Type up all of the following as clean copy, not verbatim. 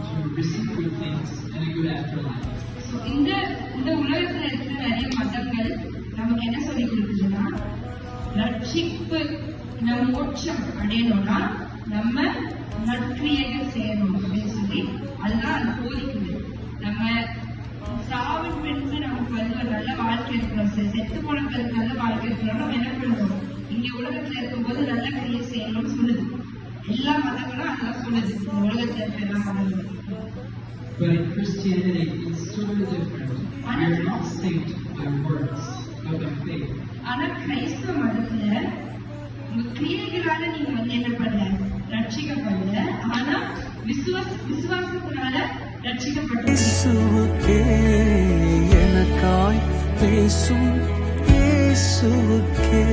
to receive good things and a good afterlife. So இந்த உலகத்துல இருக்கிற நிறைய மதங்கள் நமக்கு என்ன சொல்லி கொடுக்குதுன்னா, ரட்சிப்பு நம்ம மோட்சம் அடையணும்னா நம்ம நற்கிரியைகள் செய்யணும் அப்படின்னு சொல்லி அதுதான் அது போதிக்குது. நம்ம சாவின் பின்பு நமக்கு வந்து ஒரு நல்ல வாழ்க்கை இருக்கணும், செத்து போனவங்களுக்கு நல்ல வாழ்க்கை இருக்கணும். நம்ம என்ன பண்ணுவோம், இங்க உலகத்துல இருக்கும்போது நல்ல கிரியை செய்யணும்னு சொல்லுது. எல்லா மதங்களும் அதான் சொல்லுது, இந்த உலகத்துல இருக்க எல்லா மதங்களும். But in Christianity, it's totally different. We are not saved by works, but by faith. ஆனா கிறிஸ்தவ மதத்துல உங்க கிரியைகளால நீங்க வந்து என்ன பண்ணல, ரட்சிக்கப்படல. ஆனா விசுவாசத்தினால ரட்சிக்கப்பட்டீங்க. இயேசுவுக்கே எனக்காய் பேசும், இயேசுவுக்கே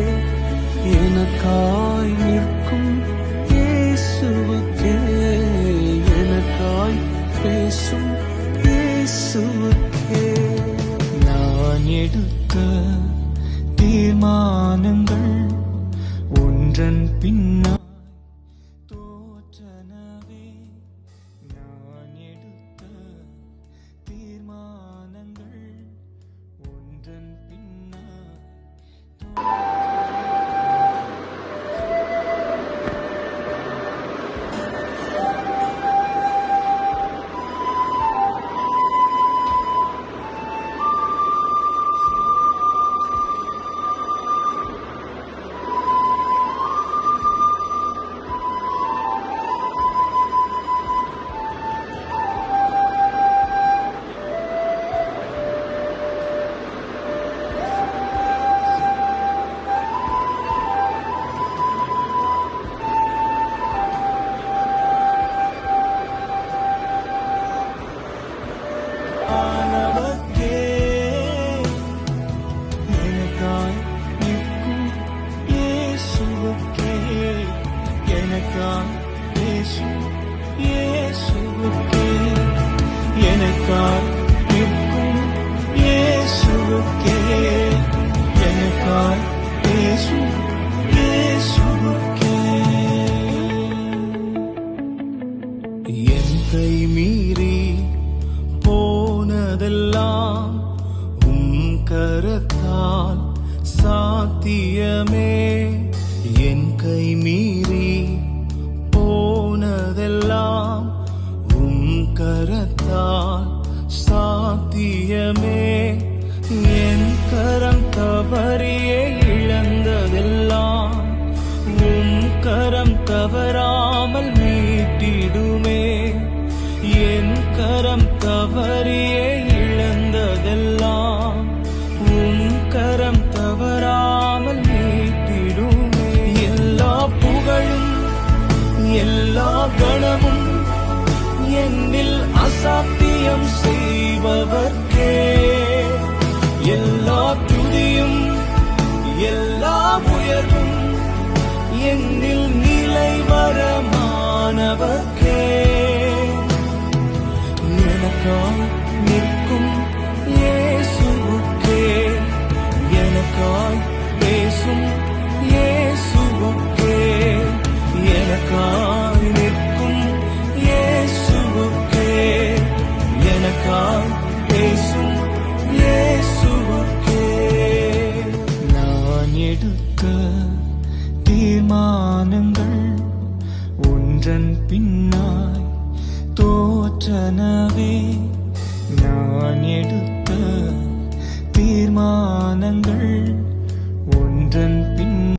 எனக்காய் நிற்கும், இயேசுவுக்கே எனக்காய் பேசும், இயேசுவுக்கே நான் எடுத்த தீர்மானங்கள் ஒன்றன் பின்னால் தோற்றனவே. நான் எடுத்த தீர்மானங்கள் ஒன்றன் பின்னால் எனக்காய் நிற்கும், இயேசுவுக்கே எனக்காய் பேசும், இயேசுவுக்கே என் கை மீறி போனதெல்லாம் உம் கரத்தால் சாத்தியமே. என் கை மீறி போனதெல்லாம் உம் கரத்தால் சாத்தியமே. என் கரம் தவறியே இழந்ததெல்லாம் உம் கரம் தவறாமல் மீட்டிடுமே. என் கரம் தவறியே இழந்ததெல்லாம் உம் கரம் தவறாமல் மீட்டிடுமே. எல்லா புகழும் எல்லா கணமும் என்னில் அசாத்தியம் செய்பவர்க்கே. எல்லா துதியும் எல்லா உயர்வும் என்னில் நிலைவரமானவர்க்கே. எனக்காய் நிற்கும் இயேசுவுக்கே எனக்காய் பேசும், இயேசுவுக்கே எனக்காய் நிற்கும், இயேசுவுக்கே எனக்காய் பேசும், இயேசுவுக்கே நான் எடுத்த தீர்மானங்கள் ஒன்றன் பின்னாய் தோற்றனவே. நான் எடுத்த தீர்மானங்கள்